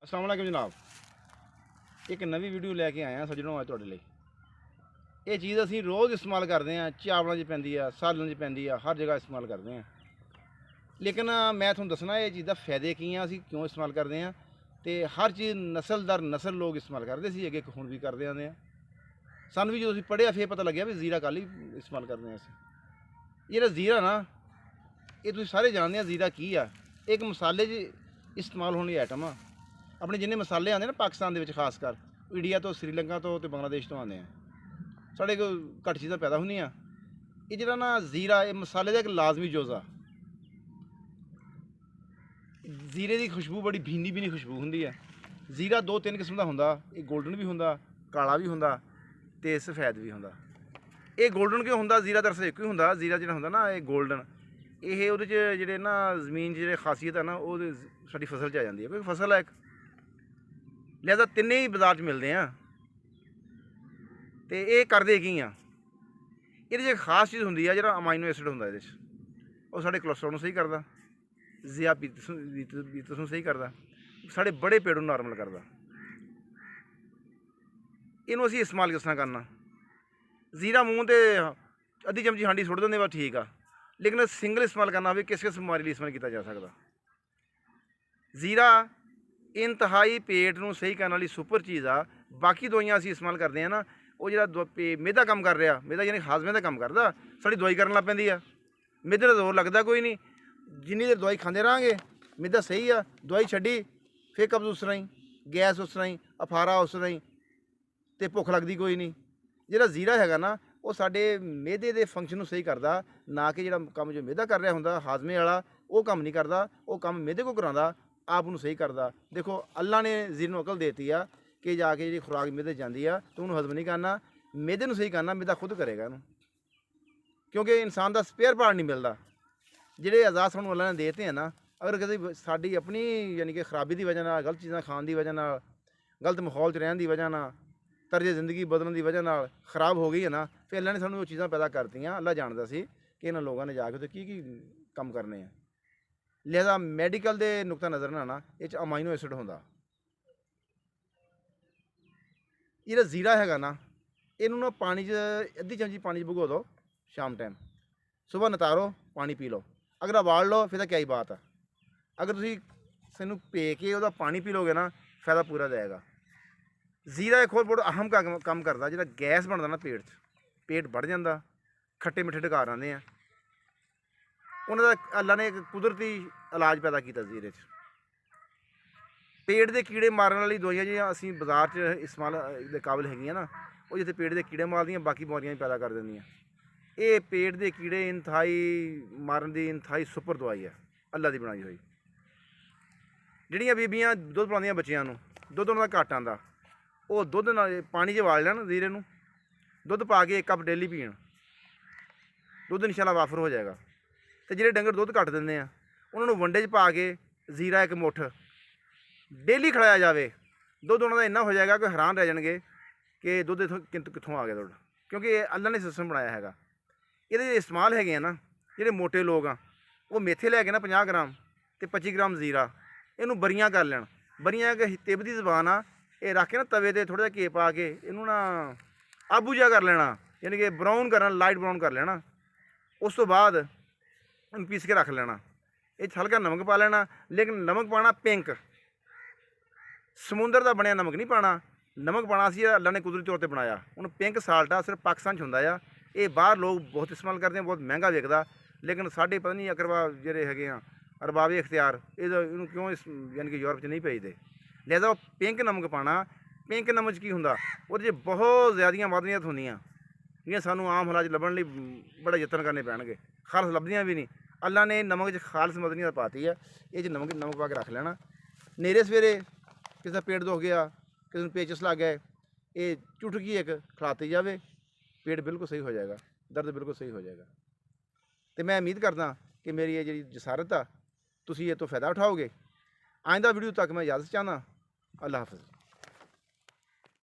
अस्सलाम वालेकुम जनाब। एक नवी वीडियो लैके आए हैं सज्जनों अज तुहाडे लई। ये चीज़ असीं रोज़ इस्तेमाल करते हैं, चावलों च पैंदी आ, सालन च पैंदी आ, हर जगह इस्तेमाल करते हैं। लेकिन मैं तुहानूं दस्सना ये चीज़ दा फायदे की हैं, असीं क्यों इस्तेमाल करते हैं। तो हर चीज़ नस्ल दर नस्ल लोग इस्तेमाल करते सी अगे, हुण भी करते आंदे आ। सानूं भी जो असीं पढ़िया फिर पता लग्या भी जीरा कल ही इस्तेमाल करते हैं असीं। जेह्ड़ा जीरा ना, ये तुसीं सारे जानदे आ जीरा की आ। एक मसाले च इस्तेमाल होने आइटम आ। अपने जिन्ने मसाले आते ना पाकिस्तान के खासकर इंडिया तो श्रीलंका तो बांग्लादेश तो आते हैं, साढ़े को घट चीज़ा पैदा होंदियां। ये जो ना जीरा ये मसाले का एक लाजमी जुज़ आ। जीरे की खुशबू बड़ी भीनी भीनी खुशबू होंगी है। जीरा दो तीन किस्म का होंदा, एक गोल्डन भी होंदा, काला भी होंदा ते सफेद भी होंदा। ये गोल्डन क्यों होंदा? जीरा दरअसल एक ही होंदा, जीरा जो होंदा ना ये गोल्डन, ये उहदे च जिहड़े ना जमीन जी खासियत है ना वो साडी फसल च आ जाती है, क्योंकि फसल है एक, लिहाजा तिन्ने ही बाजार च मिलते हैं। तो ये करते की आ, ये खास चीज़ होंगी है, जो अमाइनो एसिड होंदा ये वो साढ़े कोलेस्ट्रॉल सही करता, ज़ियाबीतस सही करता, साढ़े बड़े पेट को नॉर्मल करता। इनू असीं इस्तेमाल किस तरह करना? जीरा मूँह तो अद्धी चमची हांडी सुट देंगे बस ठीक आ, लेकिन सिंगल इस्तेमाल करना भी किस किस बीमारी लिए इस्तेमाल किया जा सकता। जीरा इंतहाई पेट को सही करने वाली सुपर चीज़ आ। बाकी दवाइयां असीं इस्तेमाल करते हैं ना, वो जो मेदा काम कर रहा, मेदा यानी हाजमे का काम करता, साड़ी दवाई करन लग पैंदी आ। मेदे का जोर लगता कोई नहीं, जिन्नी देर दवाई खाते रहेंगे मेदा सही आ, दवाई छड्डी फिर कब्ज उस तरह ही, गैस उस तरह ही, अफारा उस तरह ही, तो भुख लगती कोई नहीं। जिहड़ा जीरा हैगा ना वो साडे मेदे के फंक्शन को सही करता, ना कि जिहड़ा काम जो मेदा कर रहा होंदा हाजमे वाला वो काम नहीं करता, वो काम मेदे को करांदा, आप उन्होंने सही करता। देखो अल्लाह ने जीरे को अकल देती आ कि जाके जी खुराक मेदे जाती है तो उन्होंने हजम नहीं करना, मेदे को सही करना मेदा खुद करेगा इनू, क्योंकि इंसान का स्पेयर पार्ट नहीं मिलता। जिहड़े आज़ाद सानू अल्लाह ने देते हैं ना, अगर कभी साडी अपनी यानी कि खराबी की वजह नाल, गलत चीज़ां खाण की वजह नाल, गलत माहौल च रहन की वजह नाल, तर्ज जिंदगी बदलने की वजह नाल खराब हो गई है ना, फिर अल्लाह ने सानू वो चीज़ां पैदा करतियां। अल्लाह जानता सी कि इन्हां लोगों ने जाके की काम करने हैं। लिहाजा मैडिकल के नुकता नज़र ना ना ये अमाइनो एसिड होंदा। ये जीरा हैगा ना, इनू ना पानी अद्धी चमची पानी भगो दो शाम टाइम, सुबह नतारो पानी पी लो, अगर उबाल लो फिर तो क्या ही बात है। अगर तुम इसनू पे के वह पानी पी लोगे ना, फायदा पूरा जाएगा। जीरा एक होर बड़ा अहम काम करता, जो गैस बनता ना पेट पेट बढ़ जाता, खट्टे मिठे डकार आते हैं, उन्होंने अल्लाह ने एक कुदरती इलाज पैदा किया जीरे च। पेट के कीड़े मारने वाली दवाइयां जो असीं बाजार च इस्तेमाल के काबिल हैगियां ना, वो जिते पेट के कीड़े मारदियां बाकी बीमारियां भी पैदा कर देंदियां। ये पेट के कीड़े इंतहाई मारन की इंतहाई सुपर दवाई है अल्लाह की बनाई हुई। जिहड़ियां बीबियां दुद्ध पिलांदियां बच्चियां नूं, दुद्ध उन्हां दा घट्ट आंदा, वो दुद्ध पानी च उबाल लैन जीरे नूं, दुद्ध पा के 1 कप डेली पीण, दुद्ध इंशाल्लाह वाफर हो जाएगा। तो जिहड़े डंगर दुद्ध घट्ट दिंदे आ उन्होंने वंडे च पा के जीरा 1 मुठ डेली खिलाया जाए, दुद्ध उन्होंने इन्ना हो जाएगा कि हैरान रह जाएंगे कि दुद्ध इतों कितों आ गया दुद्ध, क्योंकि अल्लाह ने सिस्टम बनाया है। ये इस्तेमाल है ना, जोड़े मोटे लोग आ वो मेथे लैके ना 50 ग्राम तो 25 ग्राम जीरा इनू बरियां कर लैन, बरियां एक तिब्बती जबान आ, ये रख के ना तवे पर थोड़ा जिहा घे पा के इनू ना आबू जा कर लेना, यानी कि ब्राउन करना, लाइट ब्राउन कर लेना। उस तो बाद इन पीस के रख लेना, ये हल्का नमक पा लेना, लेकिन नमक पाना पिंक, समुंदर का बनया नमक नहीं पाना। नमक पाना सी अल्लाह ने कुदरती तौर पर बनाया, हूँ पिंक साल्ट आ सिर्फ पाकिस्तान होंदा आ। ये बाहर लोग बहुत इस्तेमाल करते हैं, बहुत महंगा विकदा, लेकिन साढ़े पता नहीं अकरबा जोड़े है अरबाबे इख्तियार इनू क्यों यानी कि यूरोप नहीं भेजते। लिहाजा वो पिंक नमक पाना। पिंक नमक की होंदा वो बहुत ज़्यादा मादनियात होंदियां जियां सानू आम हालात लभण लई बड़ा यतन करने पैणगे, खालस लभदियां भी नहीं। अल्लाह ने नमक च खालस मदनियत पाती है, ये नमक पा के रख लेना। नेरे सवेरे किसी का पेट दुख गया, किसी को पेचस लग गए, ये चुटकी एक खिलाती जाए, पेट बिल्कुल सही हो जाएगा, दर्द बिल्कुल सही हो जाएगा। तो मैं उम्मीद करदा कि मेरी ये जी जसारत आ तुसीं ये तो फ़ायदा उठाओगे। आइंदा वीडियो तक मैं इजाज़त चाहना। अल्लाह हाफ़िज़।